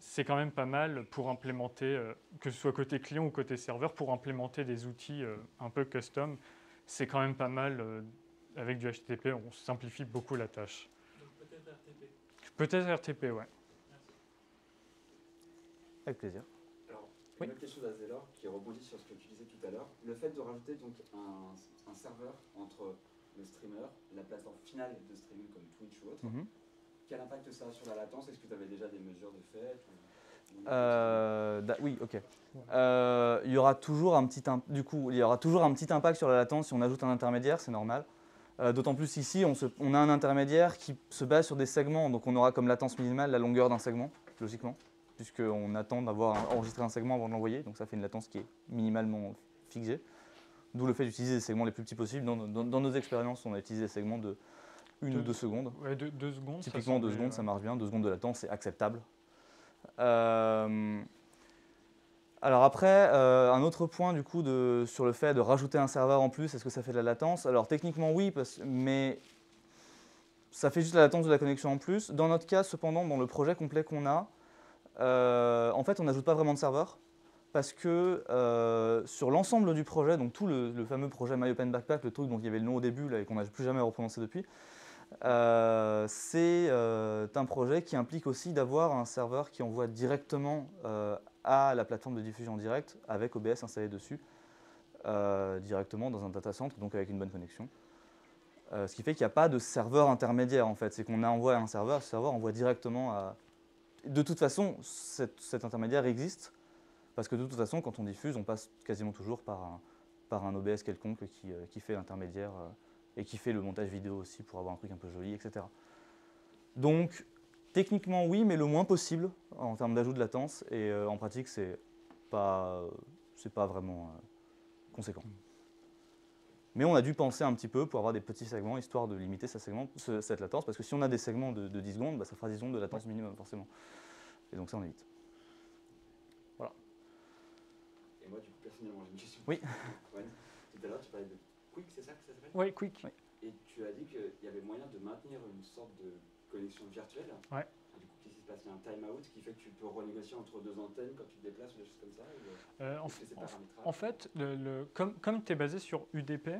c'est quand même pas mal pour implémenter, que ce soit côté client ou côté serveur, pour implémenter des outils un peu custom. C'est quand même pas mal. Avec du HTTP, on simplifie beaucoup la tâche. Donc peut-être RTP. Peut-être RTP, ouais. Merci. Avec plaisir. Alors, Oui. une autre question d'Azelor qui rebondit sur ce que tu disais tout à l'heure. Le fait de rajouter donc un serveur entre le streamer, la plateforme finale de streaming comme Twitch ou autre, quel impact ça a sur la latence? Est-ce que tu avais déjà des mesures de fait Oui, ok. Il y aura toujours un petit impact sur la latence si on ajoute un intermédiaire, c'est normal. D'autant plus ici, on a un intermédiaire qui se base sur des segments, donc on aura comme latence minimale la longueur d'un segment, logiquement, puisqu'on attend d'avoir enregistré un segment avant de l'envoyer, donc ça fait une latence qui est minimalement fixée. D'où le fait d'utiliser des segments les plus petits possibles. Dans nos expériences, on a utilisé des segments de 1 ou 2 secondes. Ouais, 2 secondes. Typiquement, 2 secondes, ça marche bien. 2 secondes de latence, c'est acceptable. Alors après, un autre point du coup sur le fait de rajouter un serveur en plus, est-ce que ça fait de la latence? Alors techniquement oui, mais ça fait juste la latence de la connexion en plus. Dans notre cas, cependant, dans le projet complet qu'on a, en fait, on n'ajoute pas vraiment de serveur. Parce que sur l'ensemble du projet, donc tout le fameux projet MyOpenBackpack, le truc dont il y avait le nom au début là, et qu'on n'a plus jamais reprononcé depuis, c'est un projet qui implique aussi d'avoir un serveur qui envoie directement à la plateforme de diffusion en direct avec OBS installé dessus, directement dans un data center, donc avec une bonne connexion. Ce qui fait qu'il n'y a pas de serveur intermédiaire en fait, c'est qu'on envoie un serveur, ce serveur envoie directement à... De toute façon, cet intermédiaire existe. Parce que de toute façon, quand on diffuse, on passe quasiment toujours par un OBS quelconque qui fait l'intermédiaire et qui fait le montage vidéo aussi pour avoir un truc un peu joli, etc. Donc, techniquement oui, mais le moins possible en termes d'ajout de latence. Et en pratique, c'est pas vraiment conséquent. Mais on a dû penser un petit peu pour avoir des petits segments, histoire de limiter cette latence. Parce que si on a des segments de 10 secondes, bah, ça fera 10 secondes de latence minimum, forcément. Et donc ça, on évite. Et moi, du coup, personnellement, j'ai une question. Oui. Ouais. Tout à l'heure, tu parlais de Quick, c'est ça que ça s'appelle? Oui, Quick. Oui. Et tu as dit qu'il y avait moyen de maintenir une sorte de connexion virtuelle. Ouais. Et du coup, qu'est-ce qui se passe? Il y a un time-out qui fait que tu peux renégocier entre 2 antennes quand tu te déplaces ou des choses comme ça En fait, comme tu es basé sur UDP,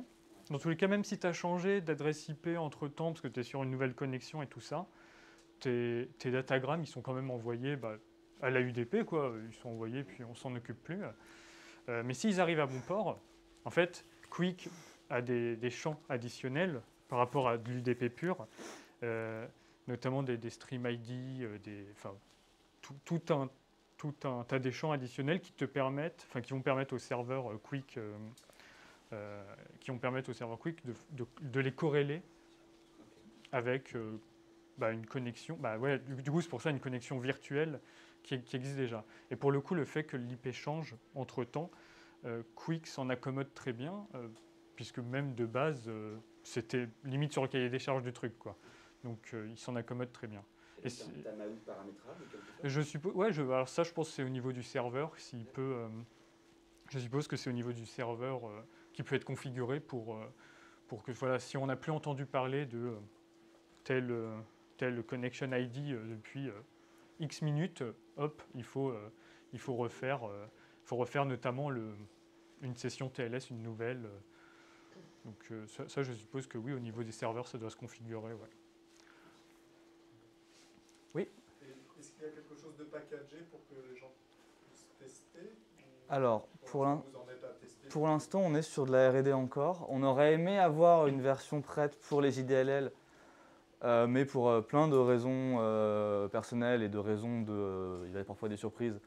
dans tous les cas, même si tu as changé d'adresse IP entre-temps, parce que tu es sur une nouvelle connexion et tout ça, tes datagrammes, ils sont quand même envoyés à la UDP, quoi. Ils sont envoyés, puis on s'en occupe plus. Mais s'ils arrivent à bon port, en fait, Quick a des champs additionnels par rapport à de l'UDP pur. notamment des stream ID, enfin, tout un tas d'échanges additionnels qui vont permettre au serveur Quick, de les corréler avec une connexion. Du coup, c'est pour ça une connexion virtuelle qui existe déjà. Et pour le coup, le fait que l'IP change entre-temps, Quick s'en accommode très bien, puisque même de base, c'était limite sur le cahier des charges du truc, quoi. Donc, il s'en accommode très bien. Et c'est un timeout paramétrable quelque part? Je suppose, alors ça, je pense que c'est au niveau du serveur, s'il peut. Je suppose que c'est au niveau du serveur qui peut être configuré pour que, voilà, si on n'a plus entendu parler de tel connection ID depuis X minutes, hop, il faut refaire notamment une session TLS, une nouvelle. Donc ça, je suppose que oui, au niveau des serveurs, ça doit se configurer, ouais. Oui. Est-ce qu'il y a quelque chose de packagé pour que les gens puissent tester? Alors, vous en êtes à tester? pour l'instant, on est sur de la R&D encore. On aurait aimé avoir une version prête pour les JDLL, mais pour plein de raisons personnelles et de raisons il y a parfois des surprises,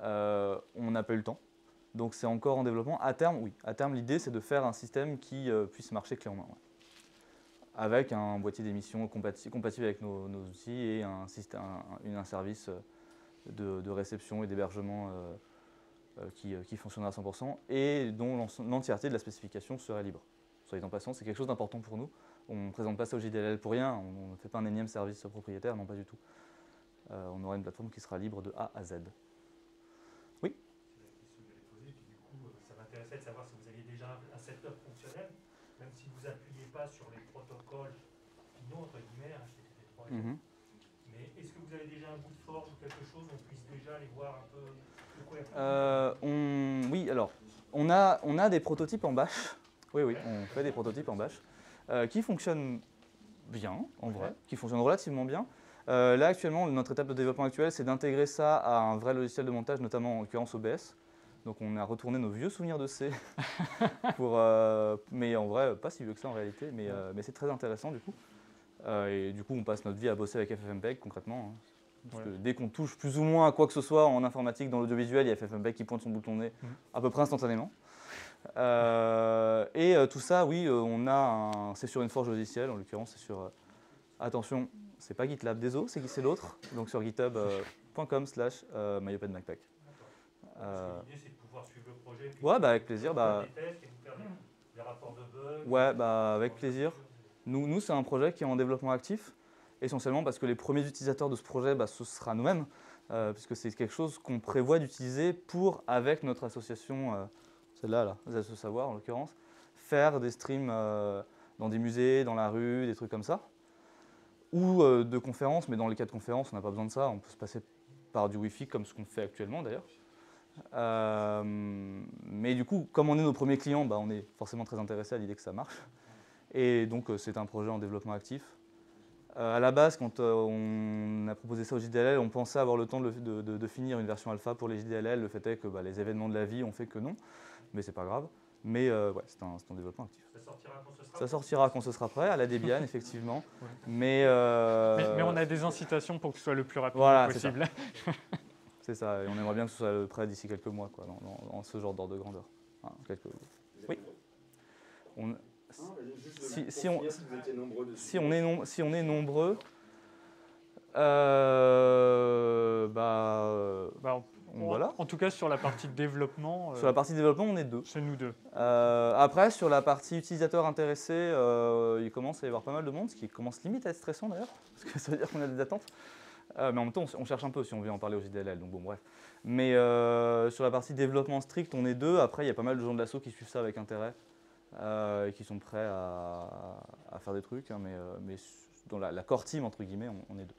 on n'a pas eu le temps. Donc c'est encore en développement. À terme, oui. À terme, l'idée, c'est de faire un système qui puisse marcher clé en main. Ouais. Avec un boîtier d'émission compatible avec nos outils et un service de réception et d'hébergement qui fonctionnera à 100% et dont l'entièreté de la spécification serait libre. Soyez en passant, c'est quelque chose d'important pour nous. On ne présente pas ça au JDLL pour rien, on ne fait pas un énième service propriétaire, non pas du tout. On aura une plateforme qui sera libre de A à Z. Oui. Ça m'intéressait de savoir si vous aviez déjà un setup fonctionnel, même si vous n'appuyez pas sur les protocoles finaux, entre guillemets, HTTP3. Mais est-ce que vous avez déjà un bout de forme ou quelque chose, on puisse déjà aller voir un peu de quoi il y a? Oui, alors, on a des prototypes en bash. Oui, on fait des prototypes en bash qui fonctionnent bien, en vrai, qui fonctionnent relativement bien. Là, actuellement, notre étape de développement actuelle, c'est d'intégrer ça à un vrai logiciel de montage, notamment en l'occurrence OBS. Donc on a retourné nos vieux souvenirs de C, mais en vrai, pas si vieux que ça en réalité, mais c'est très intéressant du coup. Et du coup, on passe notre vie à bosser avec FFmpeg concrètement. Hein. Parce que dès qu'on touche plus ou moins à quoi que ce soit en informatique dans l'audiovisuel, il y a FFmpeg qui pointe son bouton nez à peu près instantanément. Tout ça, oui, c'est sur une forge logicielle, en l'occurrence, c'est sur... attention, c'est pas GitLab désolé, c'est l'autre, donc sur github.com/myopedbackpack. L'idée, c'est de pouvoir suivre le projet. Ouais, avec plaisir. Des tests et vous faire des rapports de bugs. Ouais, avec plaisir. Nous, c'est un projet qui est en développement actif, essentiellement parce que les premiers utilisateurs de ce projet, ce sera nous-mêmes, puisque c'est quelque chose qu'on prévoit d'utiliser avec notre association, celle-là, les Assos Savoir en l'occurrence, faire des streams dans des musées, dans la rue, des trucs comme ça, ou de conférences, mais dans les cas de conférences, on n'a pas besoin de ça, on peut se passer par du Wi-Fi comme ce qu'on fait actuellement d'ailleurs. Mais du coup, comme on est nos premiers clients, on est forcément très intéressé à l'idée que ça marche. Et donc, c'est un projet en développement actif. À la base, quand on a proposé ça au JDLL, on pensait avoir le temps de finir une version alpha pour les JDLL. Le fait est que les événements de la vie ont fait que non, mais c'est pas grave. Mais c'est un développement actif. Ça sortira quand ce sera prêt, à la Debian, effectivement. Ouais. Mais on a des incitations pour que ce soit le plus rapide possible. C'est ça, et on aimerait bien que ce soit prêt d'ici quelques mois, quoi, dans ce genre d'ordre de grandeur. Oui. Si on est nombreux, voilà. En tout cas, sur la partie développement. Sur la partie développement, on est 2. C'est nous 2. Après, sur la partie utilisateur intéressé, il commence à y avoir pas mal de monde, ce qui commence limite à être stressant d'ailleurs, parce que ça veut dire qu'on a des attentes. Mais en même temps, on cherche un peu si on veut en parler au JDLL, donc bon, bref. Mais sur la partie développement strict, on est 2. Après, il y a pas mal de gens de l'asso qui suivent ça avec intérêt et qui sont prêts à faire des trucs. Hein, mais dans la core team, entre guillemets, on est 2.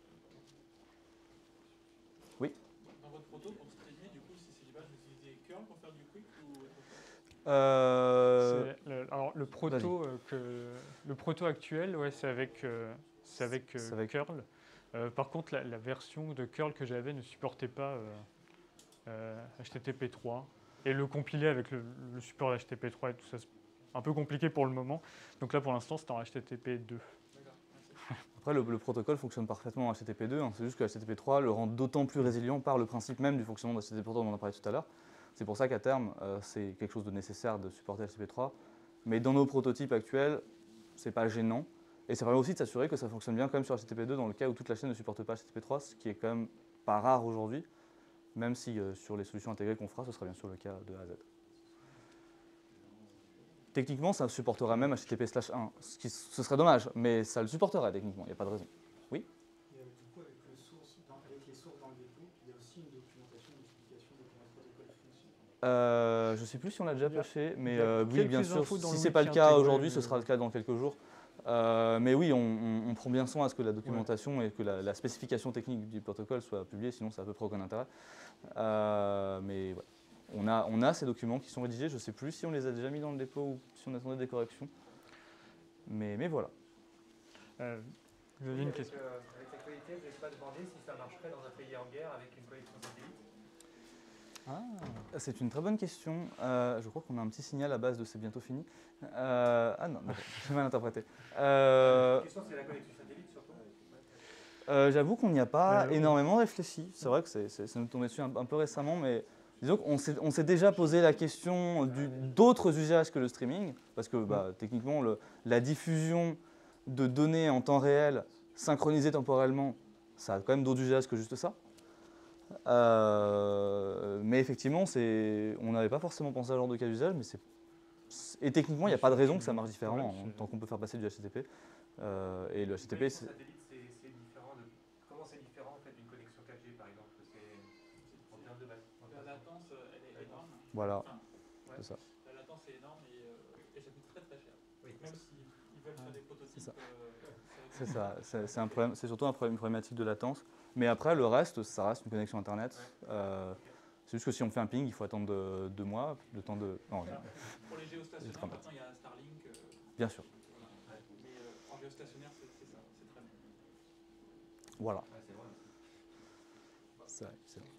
Oui. Dans votre proto, pour streamer, du coup, si c'est du bash, vous utilisez curl pour faire du quick ou alors, le proto actuel, c'est avec curl. Par contre, la version de curl que j'avais ne supportait pas HTTP3. Et le compiler avec le support HTTP3 et tout ça, c'est un peu compliqué pour le moment. Donc là, pour l'instant, c'est en HTTP2. D'accord, merci. Après, le protocole fonctionne parfaitement en HTTP2, hein, c'est juste que HTTP3 le rend d'autant plus résilient par le principe même du fonctionnement de HTTP3 dont on a parlé tout à l'heure. C'est pour ça qu'à terme, c'est quelque chose de nécessaire de supporter HTTP3. Mais dans nos prototypes actuels, c'est pas gênant. Et ça permet aussi de s'assurer que ça fonctionne bien quand même sur HTTP2 dans le cas où toute la chaîne ne supporte pas HTTP3, ce qui est quand même pas rare aujourd'hui, même si sur les solutions intégrées qu'on fera, ce sera bien sûr le cas de A à Z. Techniquement, ça supportera même HTTP/1, ce serait dommage, mais ça le supporterait techniquement, il n'y a pas de raison. Et du coup, avec les sources dans le dépôt, il y a aussi une documentation d'explication de comment le protocole fonctionne. Je ne sais plus si on l'a déjà Il y a- passé, mais il y a oui, quelques bien sûr, infos dans si le ce n'est pas le wiki cas intégré, aujourd'hui, ce sera le cas dans quelques jours. Mais oui, on prend bien soin à ce que la documentation et que la spécification technique du protocole soit publiée, sinon ça n'a à peu près aucun intérêt. Mais ouais. On a ces documents qui sont rédigés, je ne sais plus si on les a déjà mis dans le dépôt ou si on attendait des corrections. Mais voilà. Vous avez une question? Avec la qualité, vous n'avez pas demandé si ça marcherait dans un pays en guerre avec une connexion satellite? C'est une très bonne question. Je crois qu'on a un petit signal à base de c'est bientôt fini. Ah non, j'ai mal interprété. La question, c'est la connexion satellite surtout. J'avoue qu'on n'y a pas Oui. énormément réfléchi. C'est vrai que c'est nous tombé dessus un peu récemment, mais disons qu'on s'est déjà posé la question d'autres usages que le streaming, parce que techniquement, la diffusion de données en temps réel, synchronisées temporellement, ça a quand même d'autres usages que juste ça. Mais effectivement, on n'avait pas forcément pensé à ce genre de cas d'usage, mais et techniquement, il n'y a pas de raison que ça marche différemment, Ouais, tant qu'on peut faire passer du HTTP. Et le HTTP, c'est... Satellite, c'est différent de... Comment c'est différent en fait d'une connexion 4G par exemple? En termes de base. La latence, elle est énorme. Voilà, Enfin, c'est ça. la latence est énorme et ça coûte très très cher. Oui. Même s'ils veulent faire des prototypes. ça. C'est ça, c'est un problème, c'est surtout une problématique de latence. Mais après, le reste, ça reste une connexion Internet. C'est juste que si on fait un ping, il faut attendre 2 mois, le temps de... Non, Pour les géostationnaires, Très bien. maintenant il y a Starlink. bien sûr. Voilà. Mais en géostationnaire, c'est ça, c'est très bien. Voilà. Ouais, c'est vrai. C'est vrai, c'est vrai.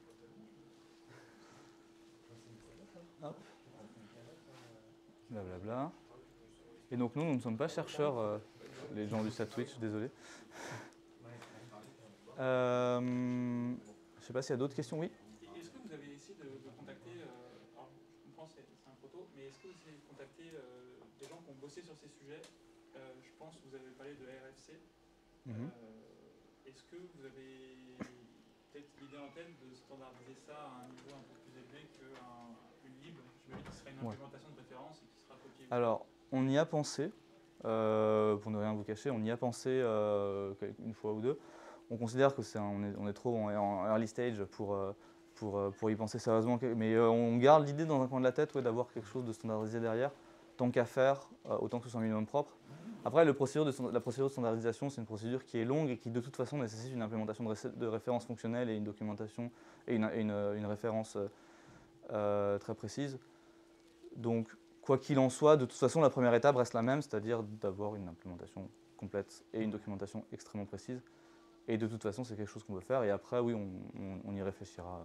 Hop. Blablabla. Et donc nous ne sommes pas chercheurs, les gens du Satwitch, désolé. Je ne sais pas s'il y a d'autres questions, oui. Et est-ce que vous avez essayé de contacter, alors je comprends c'est un proto, mais est-ce que vous avez contacté des gens qui ont bossé sur ces sujets? Je pense que vous avez parlé de RFC. Est-ce que vous avez peut-être l'idée en tête de standardiser ça à un niveau un peu plus élevé qu'une libre? J'imagine que ce serait une implémentation de référence et qui sera copiée. Alors, on y a pensé, pour ne rien vous cacher, on y a pensé une fois ou deux. On considère que on est trop en early stage pour y penser sérieusement, mais on garde l'idée dans un coin de la tête d'avoir quelque chose de standardisé derrière, tant qu'à faire, autant que ce soit un minimum propre. Après, la procédure de standardisation, c'est une procédure qui est longue et qui de toute façon nécessite une implémentation de référence fonctionnelle et une documentation et une référence très précise. Donc, quoi qu'il en soit, de toute façon, la première étape reste la même, c'est-à-dire d'avoir une implémentation complète et une documentation extrêmement précise. Et de toute façon, c'est quelque chose qu'on veut faire. Et après, oui, on y réfléchira.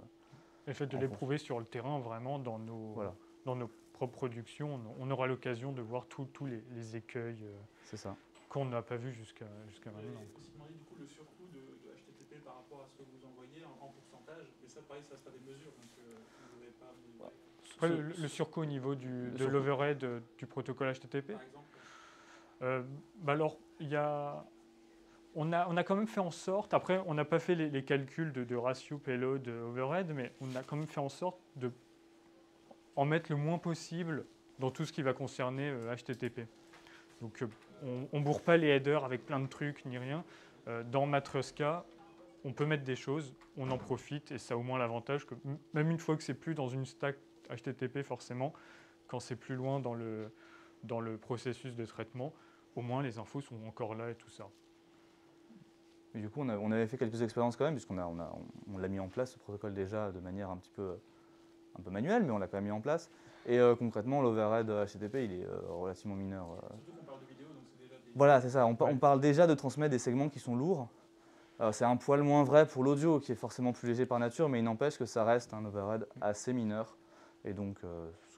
Le fait de l'éprouver sur le terrain, vraiment, dans nos propres productions, on aura l'occasion de voir tous les écueils C'est ça. qu'on n'a pas vus jusqu'à Vous avez maintenant. aussi demandé du coup le surcoût de HTTP par rapport à ce que vous envoyez en pourcentage, mais ça pareil, ça sera des mesures, donc vous n'avez pas mesuré. Après, le surcoût au niveau de l'overhead du protocole HTTP, Par exemple, alors, on a quand même fait en sorte, après on n'a pas fait les calculs de ratio payload overhead, mais on a quand même fait en sorte de en mettre le moins possible dans tout ce qui va concerner HTTP. Donc on ne bourre pas les headers avec plein de trucs ni rien. Dans Matroska, on peut mettre des choses, on en profite et ça a au moins l'avantage que même une fois que c'est plus dans une stack HTTP forcément, quand c'est plus loin dans le processus de traitement, au moins les infos sont encore là et tout ça. Mais du coup, on avait fait quelques expériences quand même, puisqu'on l'a mis en place, ce protocole déjà, de manière un peu manuelle, mais on l'a quand même mis en place. Et concrètement, l'overhead HTTP, il est relativement mineur. surtout qu'on parle de vidéo, donc c'est déjà des... Voilà, c'est ça. On parle déjà de transmettre des segments qui sont lourds. C'est un poil moins vrai pour l'audio, qui est forcément plus léger par nature, mais il n'empêche que ça reste un overhead assez mineur. Et donc,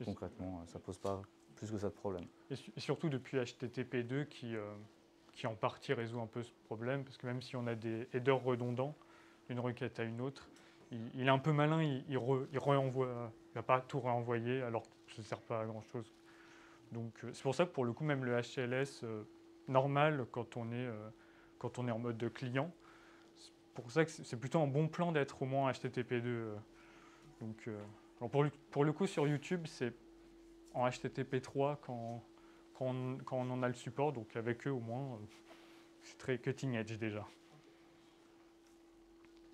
concrètement, ça ne pose pas plus que ça de problème. Et surtout depuis HTTP2 qui qui en partie résout un peu ce problème, parce que même si on a des headers redondants d'une requête à une autre, il est un peu malin, il ne va pas tout renvoyer alors que ça ne sert pas à grand-chose. Donc c'est pour ça que pour le coup, même le HTLS normal, quand on est en mode de client, c'est pour ça que c'est plutôt un bon plan d'être au moins HTTP2. Donc, alors pour le coup, sur YouTube, c'est en HTTP3 quand on en a le support, donc avec eux au moins, c'est très cutting edge déjà.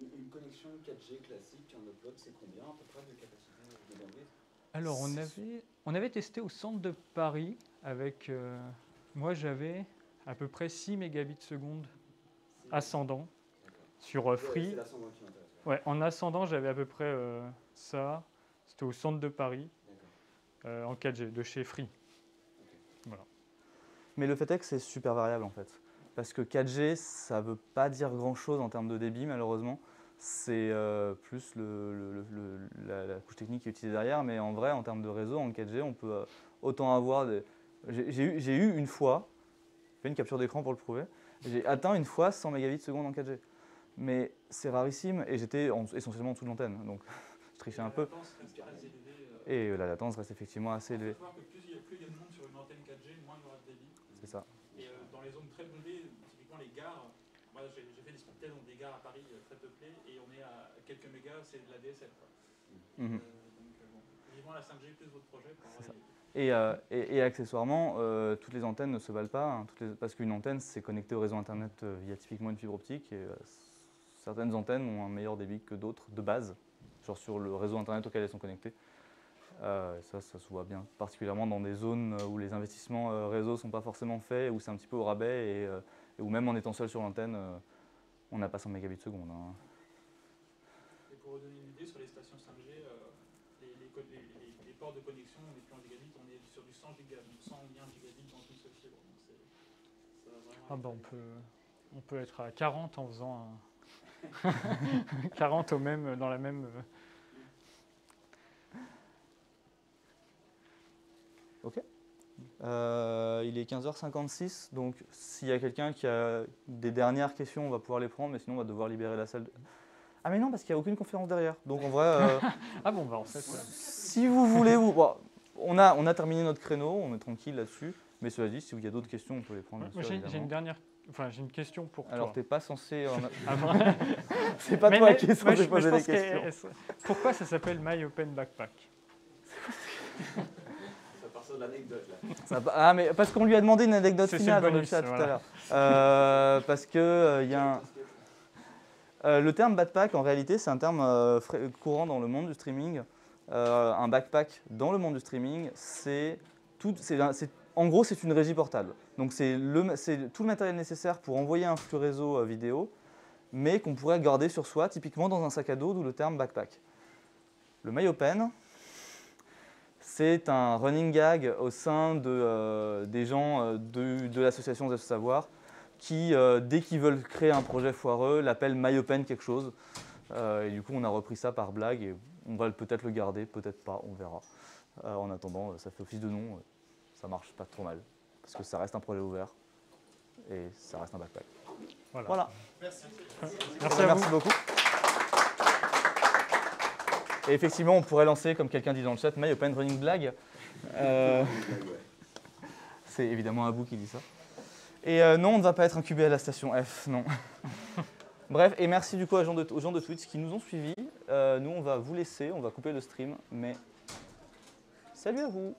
Une connexion 4G classique en upload, c'est combien à peu près de capacité de bandwidth? Alors on avait testé au centre de Paris avec, moi j'avais à peu près 6 mégabits seconde ascendant sur Free. C'est l'ascendant qui m'intéresse. Ouais, en ascendant j'avais à peu près ça, c'était au centre de Paris, en 4G, de chez Free. Voilà. Mais le fait est que c'est super variable en fait. Parce que 4G, ça ne veut pas dire grand-chose en termes de débit, malheureusement. C'est plus la couche technique qui est utilisée derrière. Mais en vrai, en termes de réseau, en 4G, on peut autant avoir des... J'ai eu une fois, j'ai fait une capture d'écran pour le prouver, j'ai atteint une fois 100 mégabits seconde en 4G. Mais c'est rarissime et j'étais essentiellement en dessous de l'antenne. Donc je trichais un peu. Et la latence reste effectivement assez élevée. Il faut voir que plus il y a de monde sur une antenne 4G, moins il y aura de débit. C'est ça. Et dans les zones très peuplées, typiquement les gares, moi j'ai fait des spectacles dans des gares à Paris très peuplées et on est à quelques mégas, c'est de la DSL. Donc bon, vivement la 5G plus votre projet pour avoir et accessoirement, toutes les antennes ne se valent pas, hein, parce qu'une antenne c'est connecté au réseau internet via typiquement une fibre optique et certaines antennes ont un meilleur débit que d'autres de base, genre sur le réseau internet auquel elles sont connectées. Ça se voit bien, particulièrement dans des zones où les investissements réseau ne sont pas forcément faits, où c'est un petit peu au rabais et où même en étant seul sur l'antenne, on n'a pas 100 mégabits seconde. Hein. Et pour vous donner une idée, sur les stations 5G, les ports de connexion, on n'est plus en gigabit, on est sur du 100 gigabits, donc 100 liens gigabits dans une seule fibre. Donc ça va vraiment On peut être à 40 en faisant 40 dans la même... Ok. Il est 15h56, donc s'il y a quelqu'un qui a des dernières questions, on va pouvoir les prendre, mais sinon on va devoir libérer la salle. Ah mais non, parce qu'il n'y a aucune conférence derrière. Donc en vrai, ah bon, bah en fait, si vous voulez, bon, on a terminé notre créneau, on est tranquille là-dessus. Mais cela dit, s'il y a d'autres questions, on peut les prendre. J'ai une question pour toi. Alors t'es pas censé. Ah bon c'est pas toi qui es censé poser des questions. Pourquoi ça s'appelle My Open Backpack? L'anecdote là. Ah mais parce qu'on lui a demandé une anecdote finale dans le chat tout à l'heure. Parce que il y a le terme backpack en réalité c'est un terme courant dans le monde du streaming. Un backpack dans le monde du streaming en gros c'est une régie portable. Donc c'est tout le matériel nécessaire pour envoyer un flux réseau vidéo, mais qu'on pourrait garder sur soi, typiquement dans un sac à dos, d'où le terme backpack. Le MyOpen, c'est un running gag au sein des gens de l'association Zef Savoir qui, dès qu'ils veulent créer un projet foireux, l'appellent MyOpen quelque chose. Et du coup, on a repris ça par blague et on va peut-être le garder, peut-être pas, on verra. En attendant, ça fait office de nom, ça marche pas trop mal parce que ça reste un projet ouvert et ça reste un backpack. Voilà. Merci. Merci beaucoup. Et effectivement, on pourrait lancer, comme quelqu'un dit dans le chat, My Open Running Blague. C'est évidemment Abou qui dit ça. Et non, on ne va pas être incubé à la station F, non. Bref, et merci du coup aux gens de Twitch qui nous ont suivis. Nous, on va vous laisser, on va couper le stream, mais salut à vous.